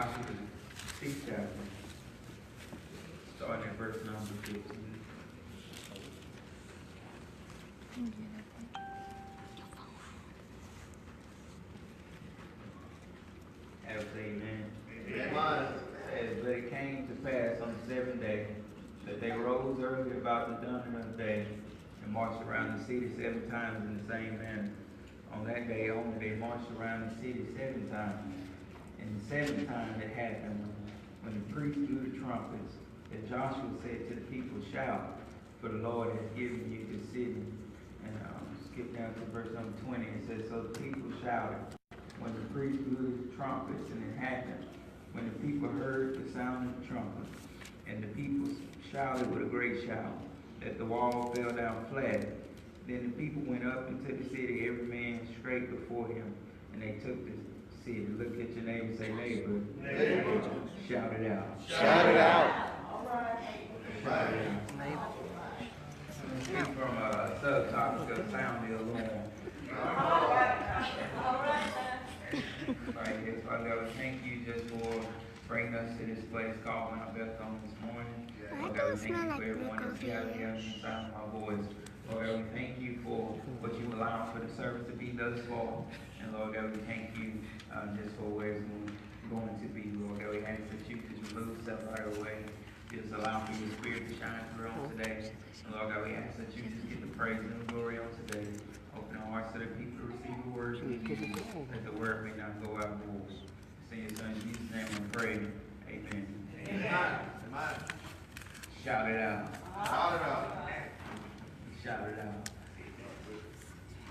Joshua 6 chapter, starting at verse number 15. Amen. But it came to pass on the 7th day that they rose early about the dawning of the day and marched around the city 7 times in the same manner. On that day only they marched around the city 7 times. And the 7th time it happened when the priests blew the trumpets, that Joshua said to the people, "Shout, for the Lord has given you this city." And skip down to verse number 20. It says, "So the people shouted when the priests blew the trumpets, and it happened when the people heard the sound of the trumpet, and the people shouted with a great shout, that the wall fell down flat. Then the people went up into the city, every man straight before him, and they took the city." Look at your neighbor and say, "Neighbor." Shout it out. Shout it out. All right. Shout it out. Speak from a subtopic of sound the alarm. All right, yes, Father God, we thank you just for bringing us to this place called Mount Bethel this morning. Lord God, we thank you for everyone that's gathered here in the sound of my voice. Lord God, we thank you for what you allow for the service to be thus far. And Lord God, we thank you just for where it's going to be. Lord God, we ask that you just remove stuff right away. Just allow for your spirit to shine through on today. And Lord God, we ask that you just get the praise and the glory on today. Open our hearts so that people receive the word from you, that the word may not go out void. It's in your son Jesus' name we pray. Amen. Amen. Shout it out. Shout it out. Shout it out.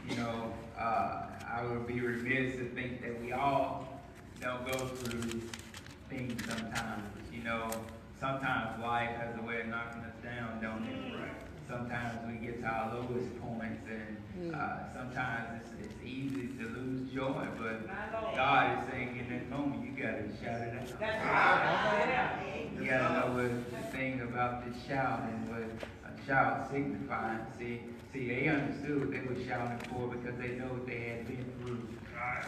You know, I would be remiss to think that we all don't go through things sometimes. You know, sometimes life has a way of knocking us down, don't it? Right. Sometimes we get to our lowest points, and sometimes it's easy to lose joy, but God is saying in that moment, you got to shout it out. You got to know what the thing about this shout and what a shout signifies. See, they understood what they were shouting for because they know what they had been through.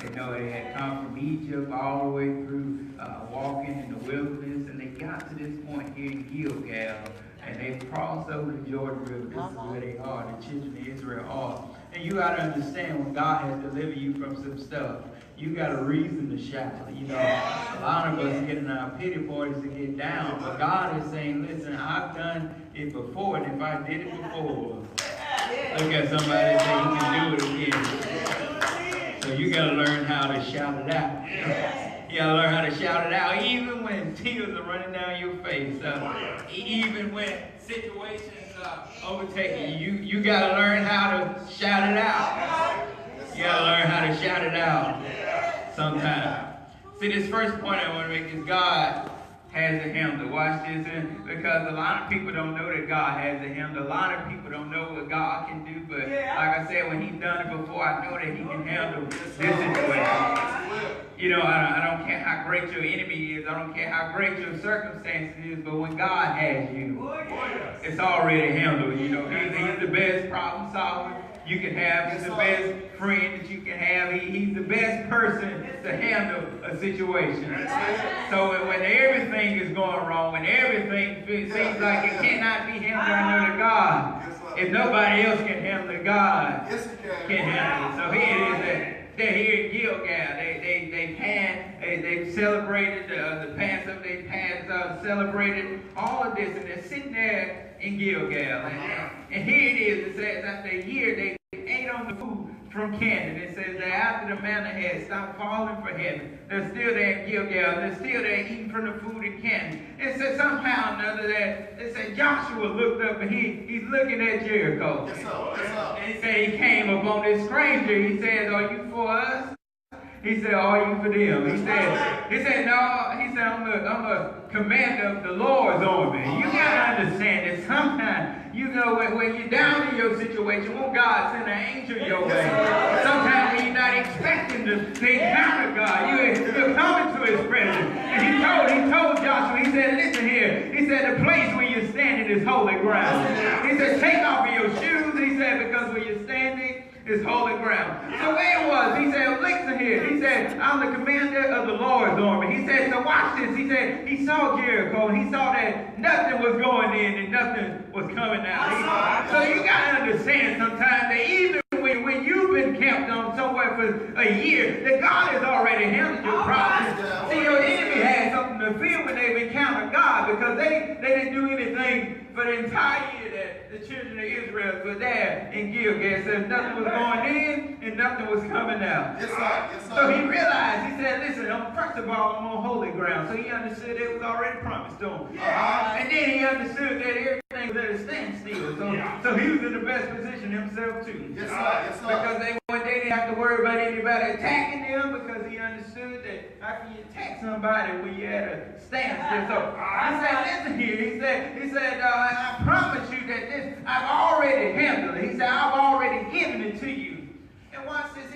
They know they had come from Egypt all the way through walking in the wilderness, and they got to this point here in Gilgal, and they crossed over the Jordan River. This is where they are, the children of Israel are. And you got to understand, when God has delivered you from some stuff, you got a reason to shout. You know, a lot of us get in our pity parties to get down, but God is saying, listen, I've done it before, and if I did it before, look at somebody and say, he can do it again. So you got to learn how to shout it out. You got to learn how to shout it out, even when tears are running down your face. Even when situations overtake you. You got to learn how to shout it out. You got to learn how to shout it out sometimes. See, this first point I want to make is God has a handle. Watch this, because a lot of people don't know that God has a handle. A lot of people don't know what God can do, but like I said, when He's done it before, I know that He can handle this situation. You know, I don't care how great your enemy is. I don't care how great your circumstances is, but when God has you, it's already handled. You know, He's the best problem solver you can have. He's the best friend that you can have. He's the best person to handle a situation. So when everything is going wrong, when everything seems like it cannot be handled under God, if nobody else can handle it, God can handle it. So here it is that they're here in Gilgal. They celebrated the Passover. They celebrated all of this, and they're sitting there in Gilgal. And here it is. It says after a year they ate on the food from Canaan. It says that after the manna had stopped falling from heaven, they're still there in Gilgal. They're still there eating from the food in Canaan. It says somehow or another that it said Joshua looked up and he's looking at Jericho. And he said he came upon this stranger. He said, "Are you for us?" He said, "Are you for them?" He said, "No." He said, I'm a commander of the Lord's army. You got to understand that sometimes, you know, when you're down in your situation, won't God send an angel your way? Sometimes when you're not expecting to encounter God, you're coming to His presence. And he told Joshua, he said, listen here. He said, the place where you're standing is holy ground. He said, take off of your shoes. He said, because where you're standing is holy ground. So where it was, he said, listen here. He said, I'm the commander of the Lord's army. He said, so watch this. He said, he saw Jericho and he saw that nothing was going in and nothing was coming out. So you got to understand sometimes that even when you've been camped on somewhere for a year, that God has already handled your problems. See, your enemy had something to fear when they've encountered God, because they didn't do anything for the entire year that the children of Israel were there in Gilgal. So nothing was going in and nothing was coming out. Yes, sir. Yes, sir. So he realized, he said, listen, first of all, I'm on holy ground. So he understood it was already promised to him. And then he understood that everything was at a standstill. So he was in the best position himself too. Yes, sir. Yes, sir. Because they didn't have to worry about anybody attacking them, because he understood that how can you attack somebody when you're at a standstill. So he said, listen here. He said, I promise you that this, I've already handled it. He said, I've already given it to you. And watch this.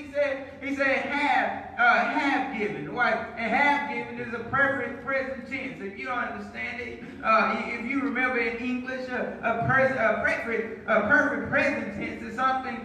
He said, have given. Right? And have given is a perfect present tense. If you don't understand it, if you remember in English, a perfect present tense is something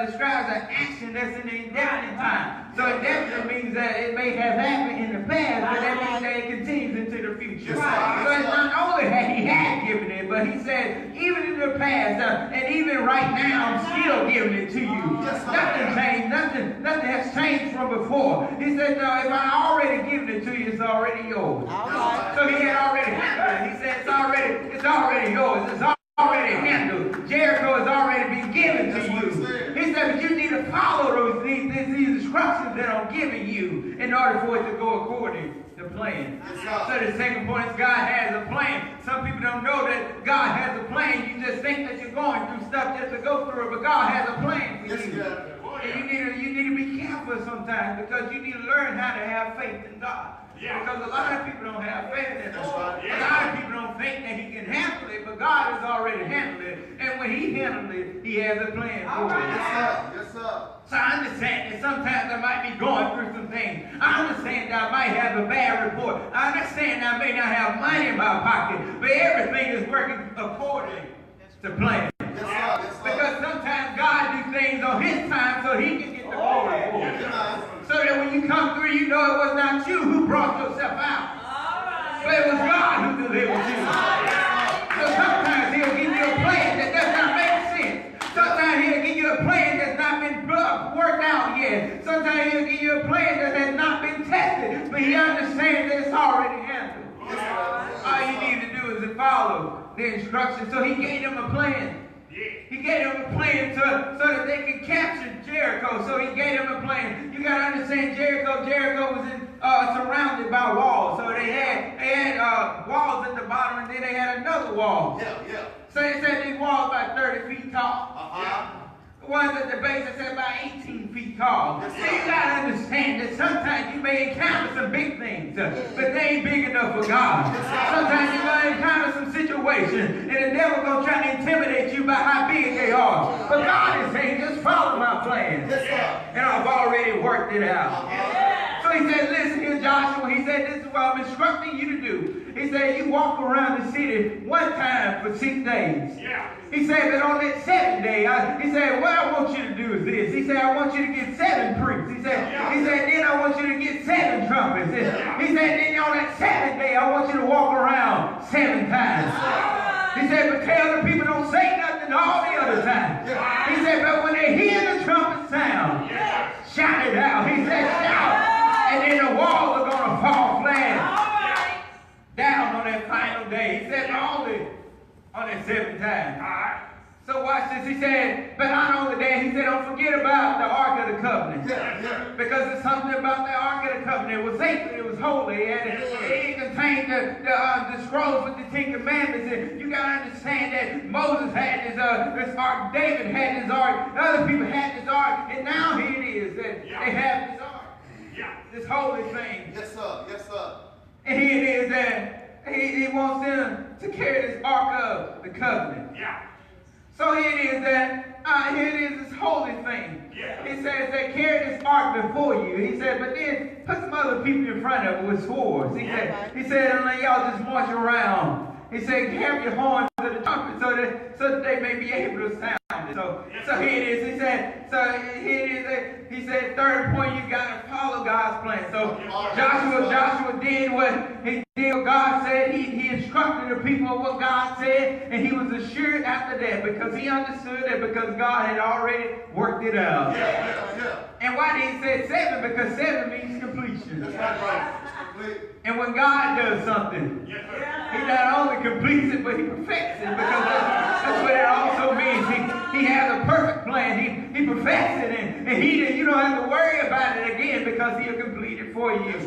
describes an action that's in the indefinite time. So indefinite means that it may have happened in the past, but that means that it continues into the future. So it's not only that he had given it, but he said, even in the past, and even right now, I'm still giving it to you. Nothing changed. Nothing has changed from before. He said, no, if I already given it to you, it's already yours. So he had already handled it. He said, it's already yours. It's already handled. Jericho has already been given to you. He said, but you need to follow these instructions that I'm giving you in order for it to go according to plan. So the second point is God has a plan. Some people don't know that God has a plan. You just think that you're going through stuff just to go through it, but God has a plan for you. And you need to be careful sometimes, because you need to learn how to have faith in God. Because a lot of people don't have faith in Him. A lot of people don't think that He can handle it, but God has already handled it. And when He handled it, He has a plan for it. Yes, sir. So I understand that sometimes I might be going through some things. I understand that I might have a bad report. I understand that I may not have money in my pocket, but everything is working according to plan. Because sometimes God do things on His time so He can get the glory for it. So that when you come through, you know it was not you who brought yourself out, but it was God who delivered you. So sometimes He'll give you a plan that does not make sense. Sometimes He'll give you a plan that's not been worked out yet. Sometimes He'll give you a plan that has not been tested, but He understands that it's already handled. All you need to do is to follow the instructions. So He gave them a plan. He gave them a plan so that they could capture Jericho. So He gave them a plan. You got to understand, Jericho was surrounded by walls. So they had walls at the bottom, and then they had another wall. So they said these walls about 30 feet tall. The ones at the base that said about 18 feet tall. So you got to understand that sometimes you may encounter some big things, but they ain't big enough for God. Sometimes you're going to encounter some situations, and the devil going to try to intimidate you by how big they are. But God is saying, just follow my plan. And I've already worked it out. So He said, listen here, Joshua. He said, this is what I'm instructing you to do. He said, you walk around the city one time for 6 days. He said, but on that 7th day, he said, what I want you to do is this. He said, I want you to get 7 priests. He said, then I want you to get 7 trumpets. He said, then on that 7th day, I want you to walk around 7 times. He said, but tell the people don't say nothing all the other time. He said, but when they hear the trumpet sound, shout it out. He said, shout. And then the walls are going to fall flat down on that final day. He said, only on that 7th time. So watch this. He said, but not only that, he said, don't forget about the Ark of the Covenant. Because there's something about the Ark of the Covenant. It was sacred, it was holy, and it contained the scrolls with the 10 Commandments. And you got to understand that Moses had this Ark, David had this Ark, other people had this Ark, and now here it is that they have this Ark. This holy thing. Yes, sir. And here it is that he wants them to carry this Ark of the Covenant. So here it is that, here it is, this holy thing. He says that carry this ark before you. He said, but then put some other people in front of it with swords. He said, and let y'all just march around. He said, have your horns to the trumpet so that they may be able to sound it. So here it is. He said, he said, third point, you got to follow God's plan. So Joshua did what he did, what God said. He instructed the people of what God said, and he was assured after that because he understood that because God had already worked it out. And why did he say 7? Because 7 means completion. That's right. And when God does something, he not only completes it, but he perfects it. Because that's what it also means. He has a perfect plan. He perfects it. And you don't have to worry about it again because he'll complete it for you.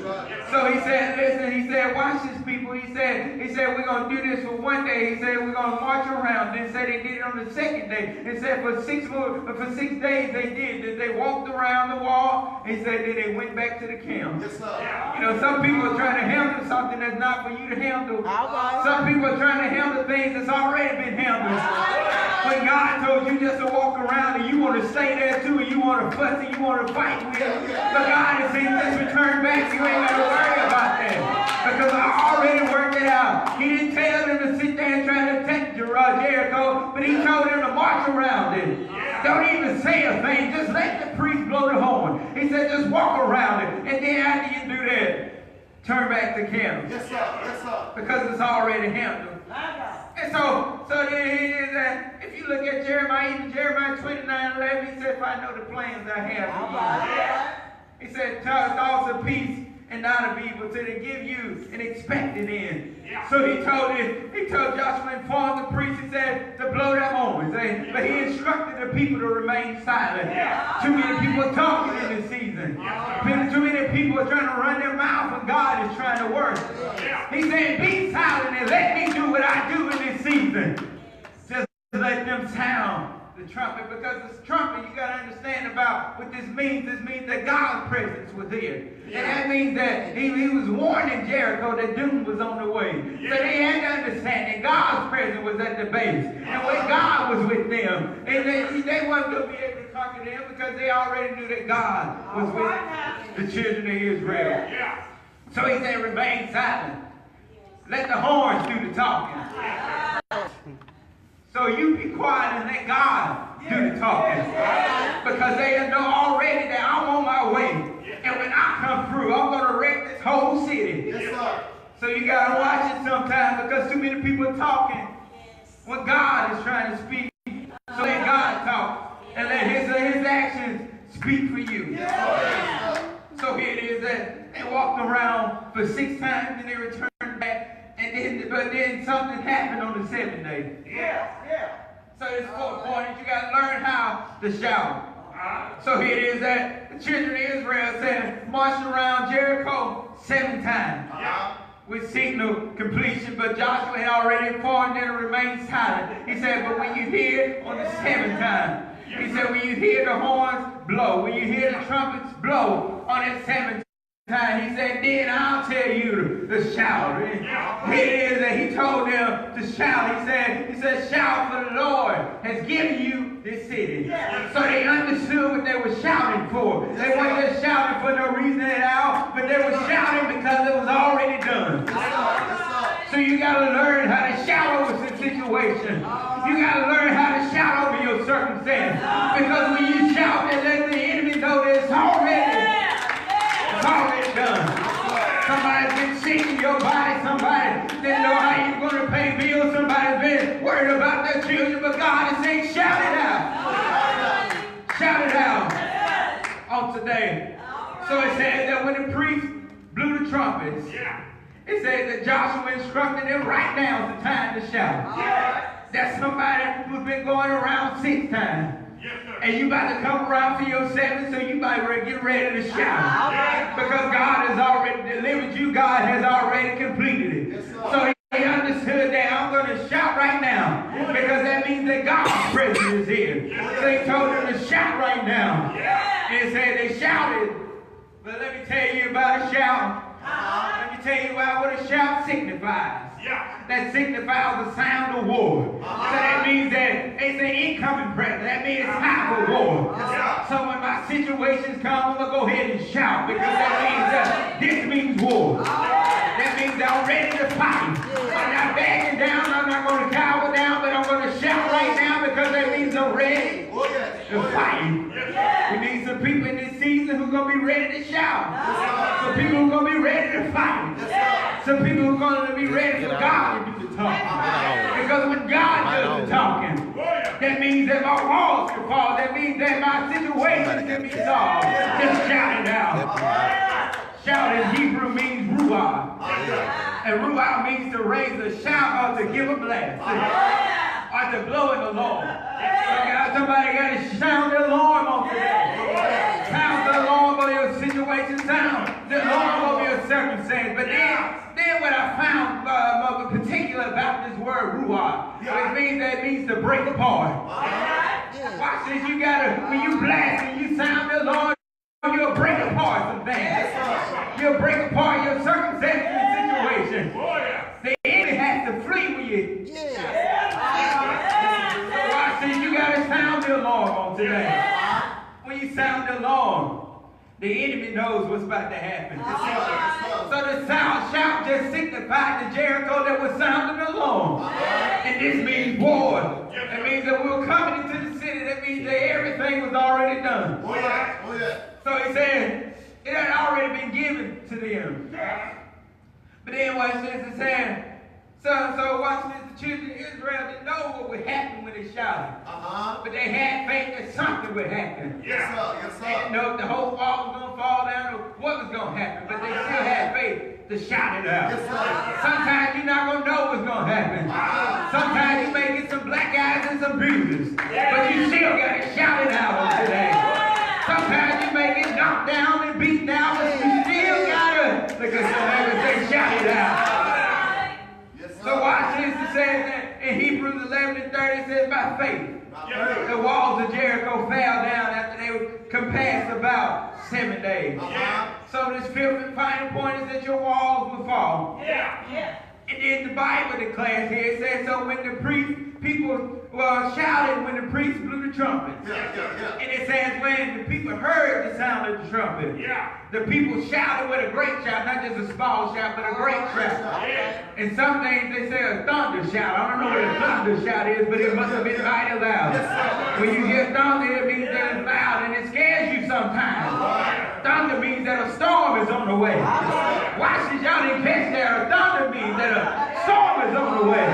So he said, listen, he said, watch this, people. He said, we're going to do this for one day. He said, we're going to march around. Then said they did it on the second day. He said for 6 days they did. They walked around the wall. He said that they went back to the camp. Yes, sir. You know, some people are trying to handle something that's not for you to handle. Some people are trying to handle things that's already been handled. When God told you just to walk around and you want to stay there too and you want to fuss and you want to fight with it. But God is saying just return back. You ain't got to worry about that. Because I already worked it out. He didn't tell them to sit there and try to attack Jericho, but he told them to march around it. Don't even say a thing. Just let the priest blow the horn. He said just walk around it. And then after you do that, turn back to camp. Yes, sir. Yes, sir. Because it's already handled. And so then it is that if you look at Jeremiah 29:11, he said, if I know the plans I have for you. He said, thoughts of peace and not of evil, to give you an expected end. So he told Joshua, informed the priest, he said, to blow their horns. But he instructed the people to remain silent. Too many people are talking in this season. Too many people are trying to run their mouth when God is trying to work. He said, be silent and let me do what I do in this season. Just let them sound the trumpet, because this trumpet, you got to understand about what this means. This means that God's presence was here. And that means that he was warning Jericho that doom was on the way. So they had to understand that God's presence was at the base. And when God was with them, and they weren't going to be able to conquer them because they already knew that God was with the children of Israel. So he said, remain silent. Let the horns do the talking. So you be quiet and let God do the talking. Because they know already that I'm on my way. And when I come through, I'm going to wreck this whole city. Yes, sir. So you got to watch it sometimes because too many people are talking when God is trying to speak. So let God talk and let his actions speak for you. So here it is that they walked around for 6 times and they returned back. But then something happened on the 7th day. So this 4th point is you got to learn how to shout. So here it is that the children of Israel said, marched around Jericho 7 times with signal completion. But Joshua had already informed them to remain silent. He said, but when you hear on the 7th time, he said, when you hear the horns blow, when you hear the trumpets blow on that 7th time, he said, then I'll tell you to shout. Here it is that he told them to shout. He said, shout, for the Lord has given you this city. So they understood what they were shouting for. They weren't just shouting for no reason at all, but they were shouting because it was already done. So you got to learn how to shout over the situation. You got to learn how to shout over your circumstance. Because when you shout and let the enemy know that it's already done. Somebody's been sick in your body. Somebody didn't know how you're going to pay bills. Somebody's been worried about their children. But God is saying, shout it out. Shout it out on today. So it says that when the priest blew the trumpets, it says that Joshua instructed them, right now is the time to shout. That's somebody who's been going around 6 times. And you about to come around for your 7th, so you might get ready to shout. Because God has already delivered you. God has already completed it. So he understood that I'm going to shout right now. Because that means that God's presence is here. So he told them to shout right now. And it said they shouted. But let me tell you about a shout. Let me tell you about what a shout signifies. That signifies the sound of war. So that means that it's an incoming presence. That means it's time for war. So when my situations come, I'm going to go ahead and shout, because that means this means war. That means I'm ready to fight. I'm not backing down. I'm not going to cower down, but I'm going to be ready to shout. Some people who are going to be ready to fight. Some people who are going to be ready for God to do the talking. Because when God does the talking, that means that my walls can fall. That means that my situation can be solved. Just shout it out. Shout in Hebrew means ruah. And ruah means to raise a shout or to give a blast. Or to blow in the Lord. Somebody got to sound the alarm on today. Sound the alarm on your situation. Sound the alarm over your circumstance. But then what I found particular about this word ruah, it means to break apart. Watch this. You gotta, when you blast and you sound the alarm, you'll break apart some things. You'll break apart your circumstances and situation. The enemy has to flee when you. Watch this. You gotta sound the alarm on today. When you sound the alarm, the enemy knows what's about to happen. So the shout just signified to Jericho that was sounding the alarm. And this means war. That means that we were coming into the city. That means that everything was already done. So he said, it had already been given to them. But then watch this, it said, so watch this, the children of Israel didn't know what would happen when they shouted. But they had faith that something would happen. They didn't know if the whole wall was going to fall down or what was going to happen, but they still had faith to shout it out. Sometimes you're not going to know what's going to happen. Sometimes you may get some black eyes and some bruises, but you still got to shout it out on today. Sometimes you may get knocked down and beat down, but you still got to, look at somebody and say, shout it out. So watch this, it says that in Hebrews 11:30, it says by faith. The walls of Jericho fell down after they were compassed about 7 days. So this fifth and final point is that your walls will fall. And then the Bible declares here, it says, so when the people shouted when the priest blew the trumpet. And it says when the people heard the sound of the trumpet, the people shouted with a great shout, not just a small shout, but a great shout. And some things they say a thunder shout. I don't know what a thunder shout is, but it must have been mighty loud. When you hear thunder, it means that it's loud and it scares you sometimes. Thunder means that a storm is on the way. Watch this, y'all didn't catch that. Thunder means that a storm is on the way.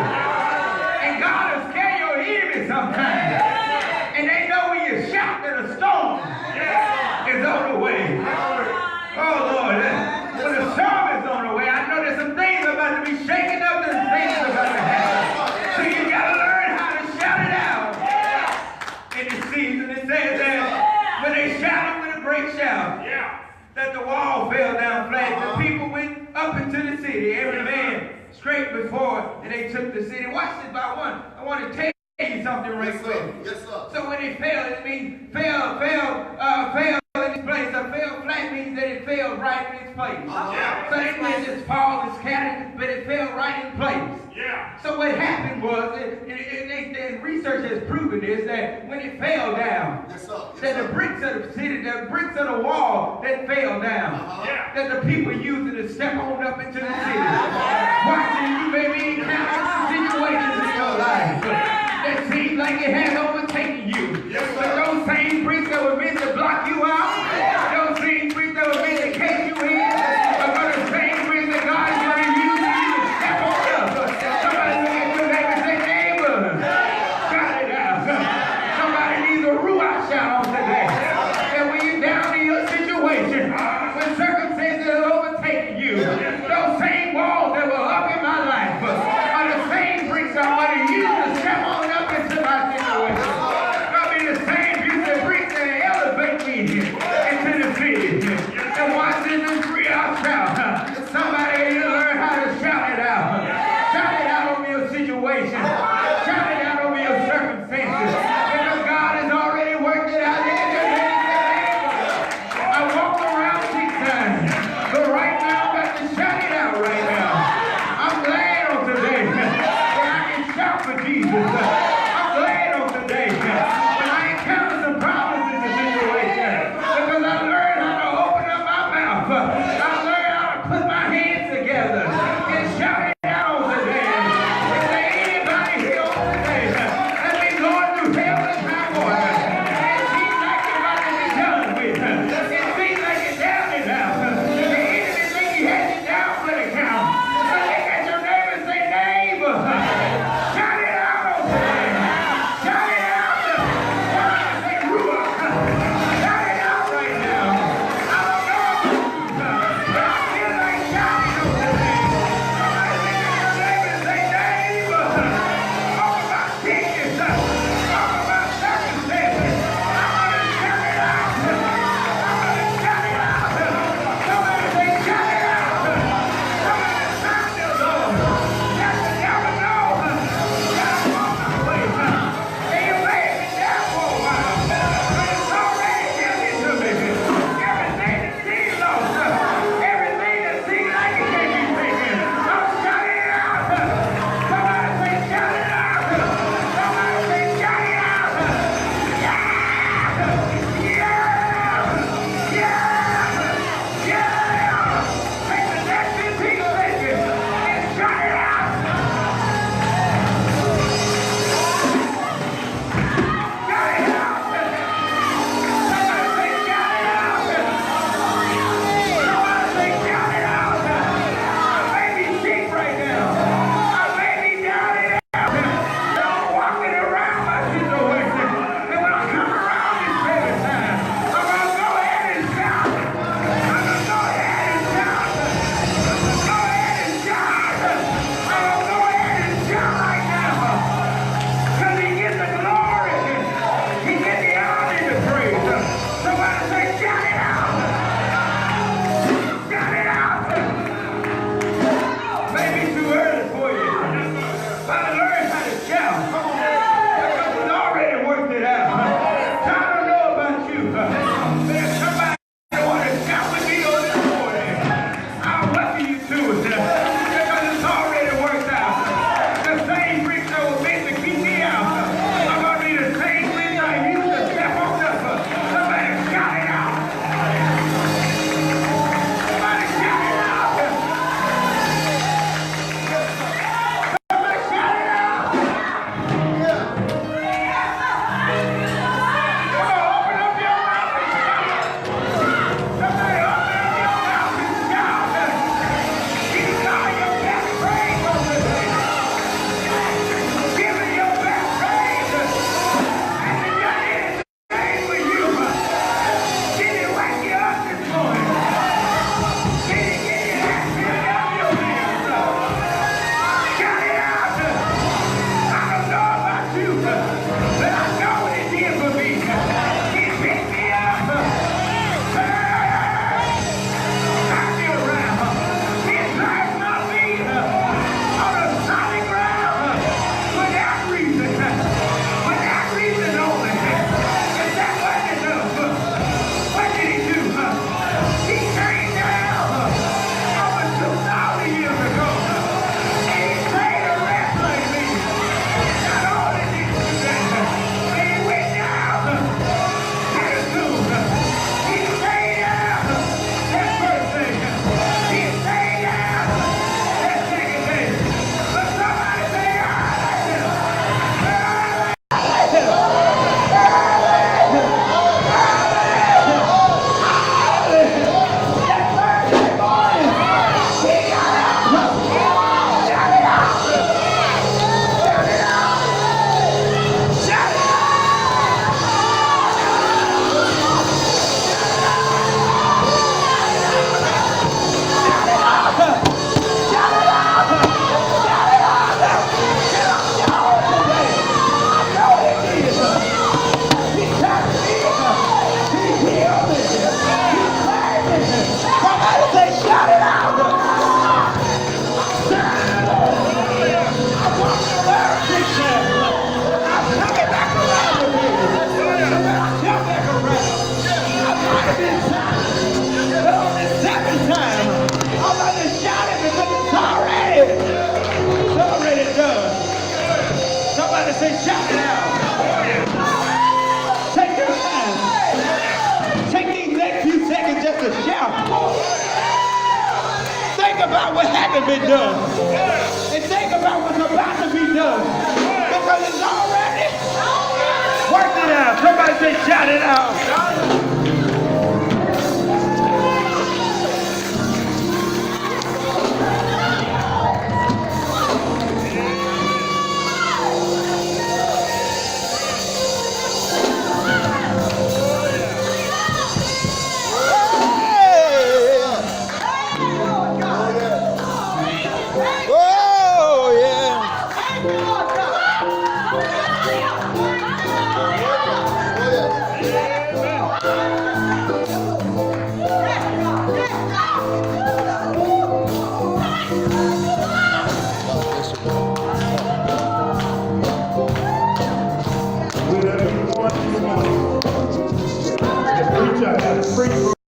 And God will scare your enemies sometimes. And they know when you shout that a storm is on the way. Oh Lord, when the storm is on the way, I know there's some things about to be shaken up and things about to happen. So you got to learn how to shout it out. In this season, it says that when they shouted with a great shout, that the wall fell down flat. The people went up into the city, every man straight before, and they took the city. Watch this by one. I want to tell you something right quick. So when it fell, it means fell in its place. A fell flat means that it fell right in its place. So it didn't just fall and scatter, but it fell right in place. So what happened was, and research has proven this, that when it fell down, that the bricks of the city, the bricks of the wall that fell down, that the people used it to step on up into the city. Watching, you may be encountering some situations in your life that seem like it has overtaken you. But those same bricks that were meant to block you out, those same bricks that were meant to cage you in, are the same bricks that God is going to use you to step on up. Somebody look at your neighbor and say, neighbor, shout it out. Somebody needs a ruah shout on today. And when you're down in your situation, when circumstances have overtaken you, those same walls that were up in my life are the same bricks I want to use to step on up into my situation. already been done. And think about what's about to be done. Because it's already worked it out. Somebody say, shout it out. Whatever you want, reach out.